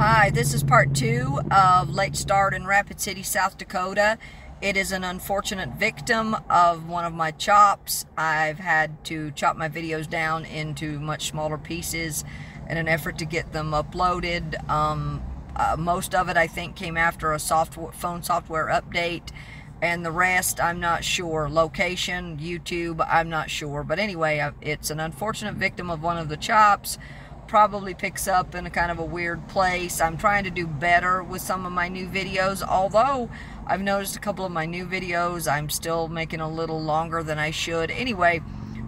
Hi, this is part 2 of Late Start in Rapid City, South Dakota. It is an unfortunate victim of one of my chops. I've had to chop my videos down into much smaller pieces in an effort to get them uploaded. Most of it, I think, came after a phone software update, and the rest, I'm not sure. Location, YouTube, I'm not sure. But anyway, it's an unfortunate victim of one of the chops. Probably picks up in a kind of a weird place. I'm trying to do better with some of my new videos, although I've noticed a couple of my new videos I'm still making a little longer than I should. Anyway,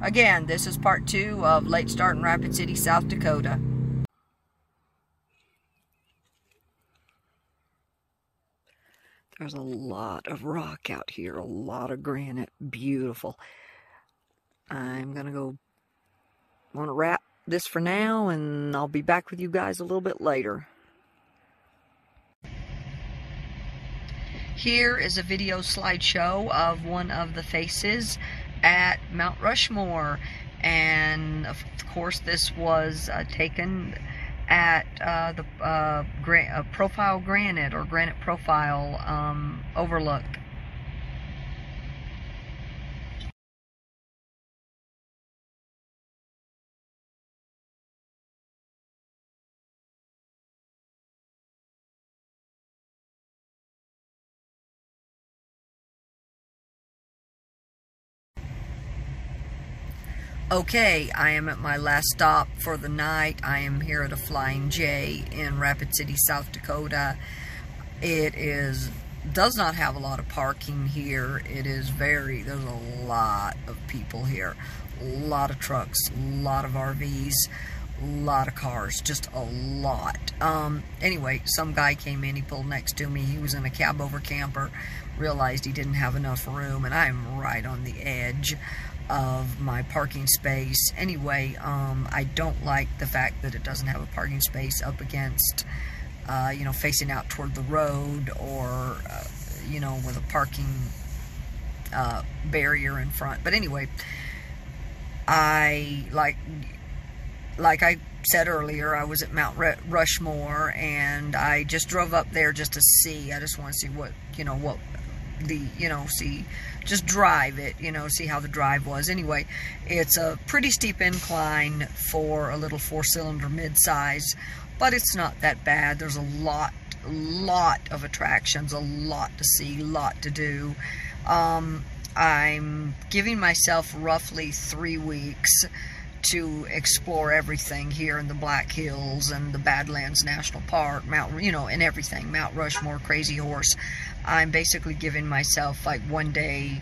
again, this is part 2 of Late Start in Rapid City, South Dakota. There's a lot of rock out here, a lot of granite, beautiful. I'm gonna want to wrap this for now, and I'll be back with you guys a little bit later. Here is a video slideshow of one of the faces at Mount Rushmore, and of course this was taken at the profile granite or granite profile overlook. Okay, I am at my last stop for the night. I am here at a Flying J in Rapid City, South Dakota. It does not have a lot of parking here. There's a lot of people here. A lot of trucks, a lot of RVs, a lot of cars, just a lot. Anyway, some guy came in, he pulled next to me. He was in a cab over camper, realized he didn't have enough room, and I'm right on the edge of my parking space. Anyway, I don't like the fact that it doesn't have a parking space up against, facing out toward the road, or, with a parking barrier in front. But anyway, like I said earlier, I was at Mount Rushmore, and I just drove up there just to see. I just want to see just drive it, see how the drive was. Anyway, it's a pretty steep incline for a little 4-cylinder mid-size, but it's not that bad. There's a lot of attractions, a lot to see, a lot to do. I'm giving myself roughly 3 weeks to explore everything here in the Black Hills and the Badlands National Park, and everything, Mount Rushmore, Crazy Horse. I'm basically giving myself like 1 day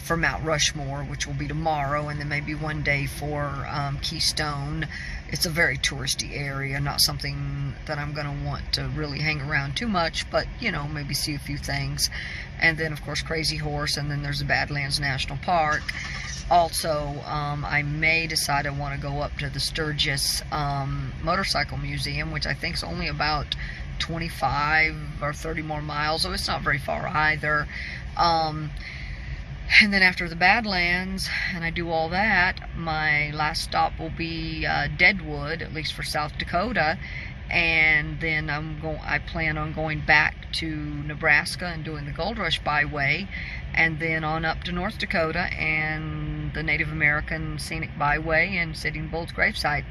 for Mount Rushmore, which will be tomorrow, and then maybe 1 day for Keystone. It's a very touristy area, not something that I'm going to want to really hang around too much, but, maybe see a few things. And then, of course, Crazy Horse, and then there's the Badlands National Park. Also, I may decide I want to go up to the Sturgis Motorcycle Museum, which I think is only about 25 or 30 more miles, so it's not very far either. And then after the Badlands, and I do all that, my last stop will be Deadwood, at least for South Dakota. And then I plan on going back to Nebraska and doing the Gold Rush Byway, and then on up to North Dakota and the Native American Scenic Byway and Sitting Bull's gravesite.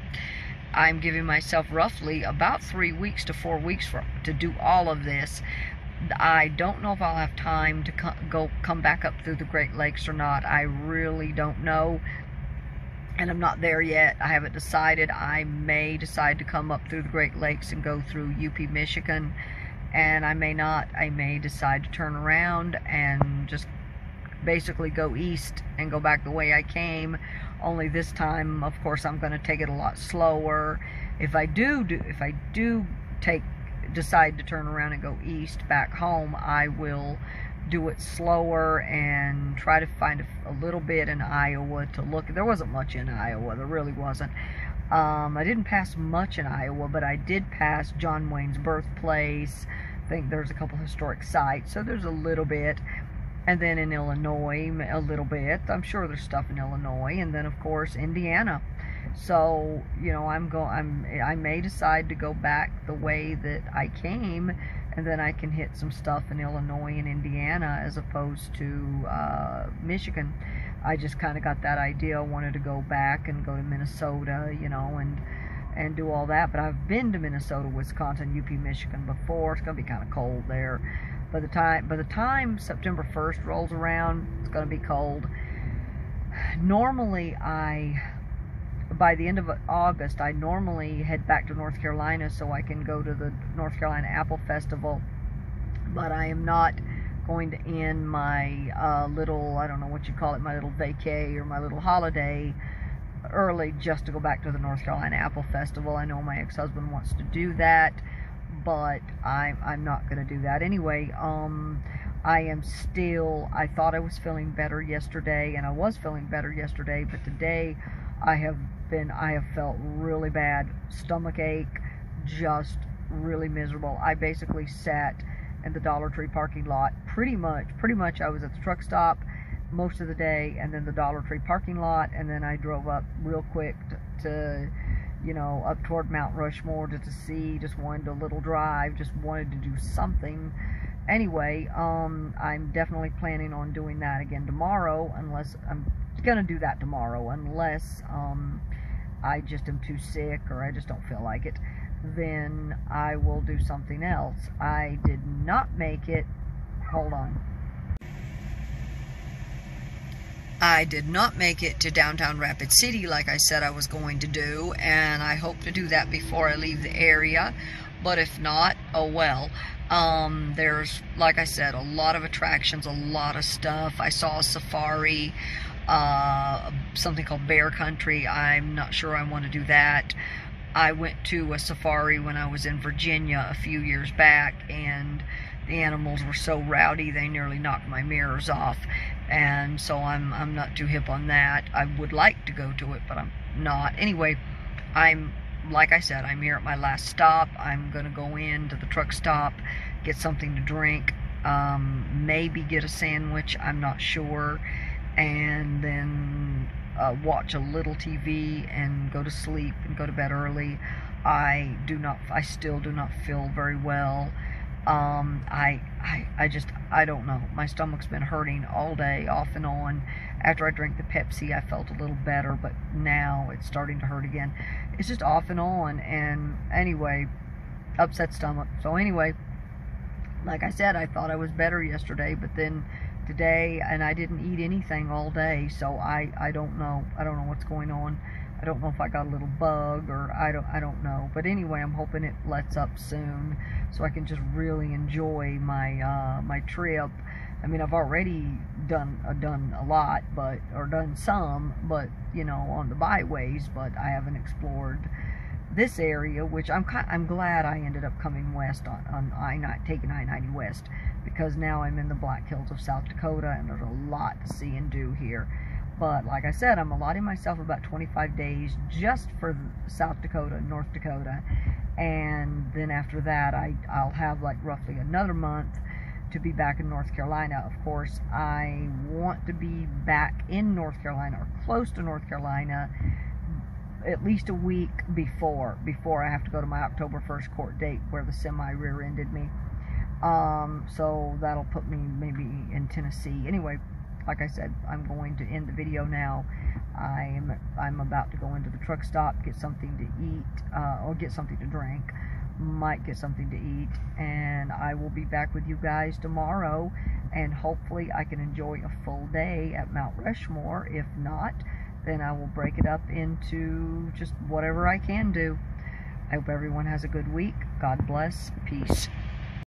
I'm giving myself roughly about 3 weeks to 4 weeks to do all of this. I don't know if I'll have time to come back up through the Great Lakes or not. I really don't know, and I'm not there yet. I haven't decided. I may decide to come up through the Great Lakes and go through UP, Michigan, and I may not. I may decide to turn around and just basically go east and go back the way I came. Only this time, of course, I'm going to take it a lot slower. If I decide to turn around and go east back home, I will do it slower and try to find a little bit in Iowa to look. There wasn't much in Iowa. There really wasn't. I didn't pass much in Iowa, but I did pass John Wayne's birthplace. I think there's a couple historic sites, so there's a little bit. And then in Illinois, a little bit. I'm sure there's stuff in Illinois. And then, of course, Indiana. So, you know, I may decide to go back the way that I came, and then I can hit some stuff in Illinois and Indiana as opposed to Michigan. I just kind of got that idea. I wanted to go back and go to Minnesota, you know, and do all that. But I've been to Minnesota, Wisconsin, UP, Michigan before. It's going to be kind of cold there. By the time September 1st rolls around, it's going to be cold. Normally, by the end of August, I normally head back to North Carolina so I can go to the North Carolina Apple Festival, but I am not going to end my little, I don't know what you call it, my little vacay or my little holiday early just to go back to the North Carolina Apple Festival. I know my ex-husband wants to do that, but I'm not going to do that anyway. I thought I was feeling better yesterday, and I was feeling better yesterday, but today I have felt really bad, stomach ache, just really miserable. I basically sat in the Dollar Tree parking lot pretty much I was at the truck stop most of the day, and then the Dollar Tree parking lot, and then I drove up real quick to you know, up toward Mount Rushmore just to see, just wanted a little drive, just wanted to do something. Anyway, I'm definitely planning on doing that again tomorrow, unless I'm gonna do that tomorrow, unless I just am too sick or I just don't feel like it. Then I will do something else. I did not make it. Hold on. I did not make it to downtown Rapid City like I said I was going to do, and I hope to do that before I leave the area. But if not, oh well. There's, like I said, a lot of attractions, a lot of stuff. I saw a safari, something called Bear Country. I'm not sure I want to do that. I went to a safari when I was in Virginia a few years back, and the animals were so rowdy they nearly knocked my mirrors off, and so I'm not too hip on that. I would like to go to it, but I'm not. Anyway, like I said, I'm here at my last stop. I'm gonna go into the truck stop, get something to drink, maybe get a sandwich, I'm not sure, and then watch a little TV and go to sleep and go to bed early. I still do not feel very well. I don't know. My stomach's been hurting all day, off and on. After I drank the Pepsi, I felt a little better, but now it's starting to hurt again. It's just off and on, and anyway, upset stomach. So anyway, like I said, I thought I was better yesterday, but then today, and I didn't eat anything all day, so I don't know. I don't know what's going on. I don't know if I got a little bug, or I don't know. But anyway, I'm hoping it lets up soon so I can just really enjoy my my trip. I mean, I've already done a lot, or done some, but you know, on the byways, but I haven't explored this area, which I'm glad I ended up coming west on taking I-90 west, because now I'm in the Black Hills of South Dakota, and there's a lot to see and do here. But like I said, I'm allotting myself about 25 days just for South Dakota, North Dakota, and then after that I'll have like roughly another month to be back in North Carolina. Of course, I want to be back in North Carolina, or close to North Carolina, at least a week before I have to go to my October 1st court date where the semi rear-ended me. So that'll put me maybe in Tennessee. Anyway, like I said, I'm going to end the video now. I'm about to go into the truck stop, get something to eat, or get something to drink. Might get something to eat, and I will be back with you guys tomorrow, and hopefully I can enjoy a full day at Mount Rushmore. If not, then I will break it up into just whatever I can do. I hope everyone has a good week. God bless. Peace.